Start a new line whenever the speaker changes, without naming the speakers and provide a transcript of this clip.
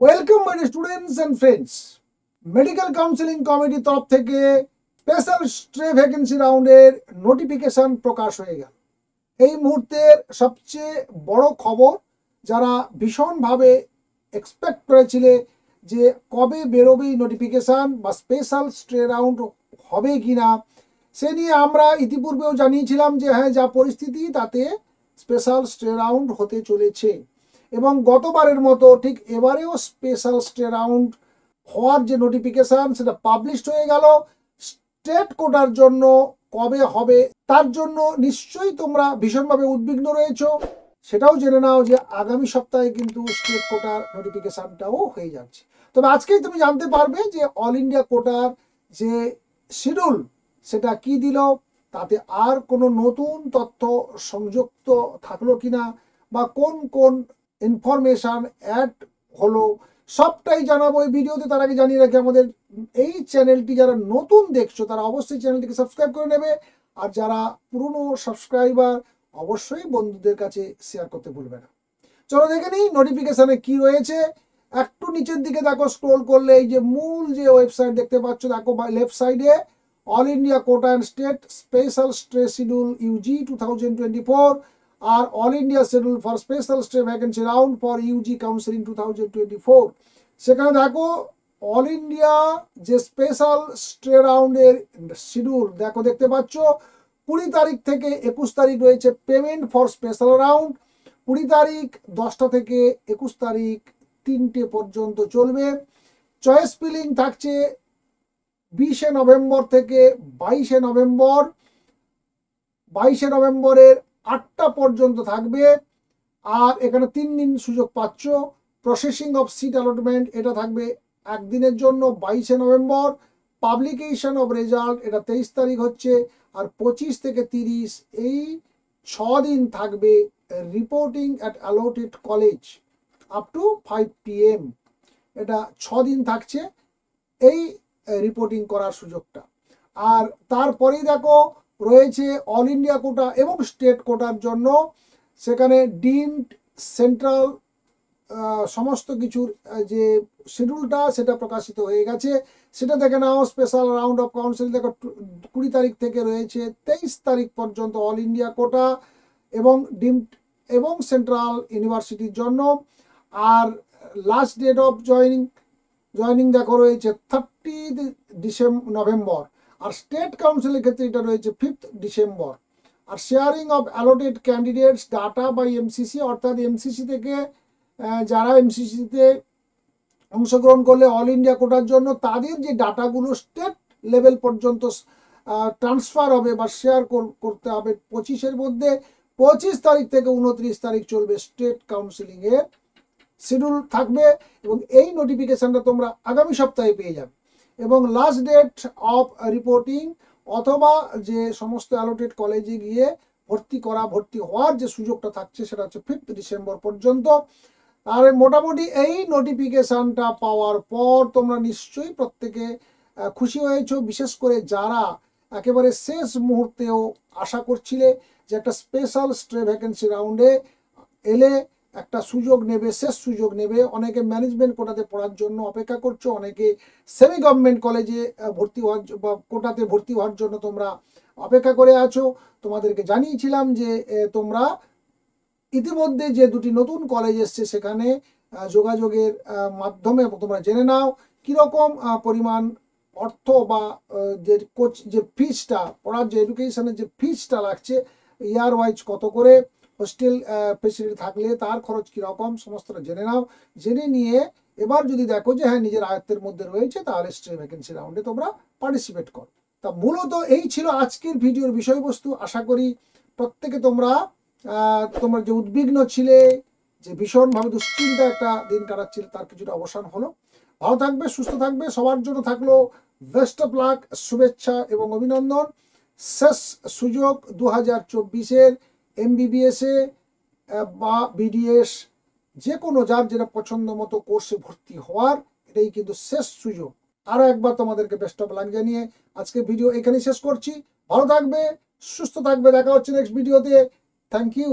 Welcome my students and friends. Medical counselling কমিটির তরফ থেকে স্পেশাল স্ট্রে ভ্যাকেন্সি রাউন্ডের নোটিফিকেশন প্রকাশ হয়ে গেল। এই মুহূর্তের সবচেয়ে বড় খবর, যারা ভীষণভাবে এক্সপেক্ট করেছিলে যে কবে বেরোবে নোটিফিকেশান বা স্পেশাল স্ট্রে রাউন্ড হবে কি না, সে নিয়ে আমরা ইতিপূর্বেও জানিয়েছিলাম যে হ্যাঁ, যা পরিস্থিতি তাতে স্পেশাল স্ট্রে রাউন্ড হতে চলেছে। এবং গতবারের মতো ঠিক এবারেও স্পেশাল স্টে রাউন্ড হওয়ার যে নোটিফিকেশান সেটা পাবলিশড হয়ে গেল। স্টেট কোটার জন্য কবে হবে তার জন্য নিশ্চয়ই তোমরা ভীষণভাবে উদ্বিগ্ন রয়েছো। সেটাও জেনে নাও যে আগামী সপ্তাহে কিন্তু স্টেট কোটার নোটিফিকেশানটাও হয়ে যাচ্ছে। তবে আজকেই তুমি জানতে পারবে যে অল ইন্ডিয়া কোটার যে শিডিউল সেটা কি দিল, তাতে আর কোনো নতুন তথ্য সংযুক্ত থাকলো কিনা বা কোন কোন ইনফরমেশান অ্যাড হলো, সবটাই জানাবো এই ভিডিওতে। তার আগে জানিয়ে রাখি, আমাদের এই চ্যানেলটি যারা নতুন দেখছো তারা অবশ্যই চ্যানেলটিকে সাবস্ক্রাইব করে নেবে, আর যারা পুরনো সাবস্ক্রাইবার অবশ্যই বন্ধুদের কাছে শেয়ার করতে ভুলবে না। চলো দেখে নিই নোটিফিকেশানে কি রয়েছে। একটু নিচের দিকে দেখো, স্ক্রোল করলে এই যে মূল যে ওয়েবসাইট দেখতে পাচ্ছ, দেখো লেফট সাইডে all India quota and state special stray schedule UG 2024 আর all India schedule for special stray vacancy round for UG counselling 2024। সেখানে দেখো অল ইন্ডিয়া যে স্পেশাল স্ট্রে রাউন্ডের শিডিউল দেখো, দেখতে পাচ্ছ 20 তারিখ থেকে 21 তারিখ রয়েছে পেমেন্ট ফর স্পেশাল রাউন্ড। 20 তারিখ 10টা থেকে 21 তারিখ 3টে পর্যন্ত চলবে। চয়েস ফিলিং থাকছে 20শে নভেম্বর থেকে 22শে নভেম্বর। 22শে নভেম্বরের 8টা পর্যন্ত থাকবে। আর এখানে 3 দিন সুযোগ পাচ্ছ। প্রসেসিং অফ সিট অ্যালটমেন্ট এটা থাকবে একদিনের জন্য 22শে নভেম্বর। পাবলিকেশন অফ রেজাল্ট এটা 23 তারিখ হচ্ছে। আর 25 থেকে 30 এই 6 দিন থাকবে reporting at allotted college up to 5 PM। এটা 6 দিন থাকছে এই রিপোর্টিং করার সুযোগটা। আর তারপরেই দেখো রয়েছে অল ইন্ডিয়া কোটা এবং স্টেট কোটার জন্য, সেখানে ডিমড সেন্ট্রাল সমস্ত কিছুর যে শিডিউলটা সেটা প্রকাশিত হয়ে গেছে। সেটা দেখে নাও। স্পেশাল রাউন্ড অফ কাউন্সিল দেখো 20 তারিখ থেকে রয়েছে 23 তারিখ পর্যন্ত অল ইন্ডিয়া কোটা এবং ডিমড এবং সেন্ট্রাল ইউনিভার্সিটির জন্য। আর লাস্ট ডেট অফ জয়নিং দেখো রয়েছে 30 নভেম্বর। আর স্টেট কাউন্সিলের ক্ষেত্রে এটা রয়েছে 5 ডিসেম্বর। আর sharing of allotted candidates data by MCC, অর্থাৎ এমসিসি থেকে যারা এমসিসিতে অংশগ্রহণ করলে অল ইন্ডিয়া কোটার জন্য তাদের যে ডাটাগুলো স্টেট লেভেল পর্যন্ত ট্রান্সফার হবে বা শেয়ার করতে হবে 25-এর মধ্যে। 25 তারিখ থেকে 29 তারিখ চলবে স্টেট কাউন্সিলিংয়ের শিডিউল থাকবে এবং এই নোটিফিকেশানটা তোমরা আগামী সপ্তাহে পেয়ে যাবে। এবং লাস্ট ডেট অফ রিপোর্টিং অথবা যে সমস্ত অ্যালোটেড কলেজে গিয়ে ভর্তি হওয়ার যে সুযোগটা থাকছে সেটা হচ্ছে 5 ডিসেম্বর পর্যন্ত। আর মোটামুটি এই নোটিফিকেশানটা পাওয়ার পর তোমরা নিশ্চয়ই প্রত্যেকে খুশি হয়েছো, বিশেষ করে যারা একেবারে শেষ মুহূর্তেও আশা করছিলে যে একটা স্পেশাল স্ট্রে ভ্যাকেন্সি রাউন্ডে এলে একটা সুযোগ নেবে, শেষ সুযোগ নেবে। অনেকে ম্যানেজমেন্ট কোটাতে পড়ার জন্য অপেক্ষা করছো, অনেকে সেমি গভর্নমেন্ট কলেজে ভর্তি হওয়ার বা কোটাতে ভর্তি হওয়ার জন্য তোমরা অপেক্ষা করে আছো। তোমাদেরকে জানিয়েছিলাম যে তোমরা ইতিমধ্যে যে 2টি নতুন কলেজ এসছে সেখানে যোগাযোগের মাধ্যমে তোমরা জেনে নাও কীরকম পরিমাণ অর্থ বা যে ফিজটা, পড়ার যে এডুকেশনের যে ফিজটা লাগছে, ইয়ার ওয়াইজ কত করে, হোস্টেল ফেসিলিটি থাকলে তার খরচ কীরকম, সমস্তটা জেনে নাও। জেনে নিয়ে এবার যদি দেখো যে হ্যাঁ নিজের আয়ত্তের মধ্যে রয়েছে, তাহলে স্ট্রে ভ্যাকেন্সি রাউন্ডে তোমরা পার্টিসিপেট করো। তা মূলত এই ছিল আজকের ভিডিওর বিষয়বস্তু। আশা করি প্রত্যেকে তোমরা যে উদ্বিগ্ন ছিলে, যে ভীষণভাবে দুশ্চিন্তা একটা দিন কাটাচ্ছিলে, তার কিছুটা অবসান হলো। ভালো থাকবে, সুস্থ থাকবে, সবার জন্য থাকলো বেস্ট অফ লাক, শুভেচ্ছা এবং অভিনন্দন। শেষ সুযোগ 2024-এর MBBS-এ বা BDS যে কোনো যার যেটা পছন্দ মতো কোর্সে ভর্তি হওয়ার, এটাই কিন্তু শেষ সুযোগ। আরও একবার তোমাদেরকে বেস্ট অফ লাক জানিয়ে আজকে ভিডিও এখানেই শেষ করছি। ভালো থাকবে, সুস্থ থাকবে, দেখা হচ্ছে নেক্সট ভিডিওতে। Thank you.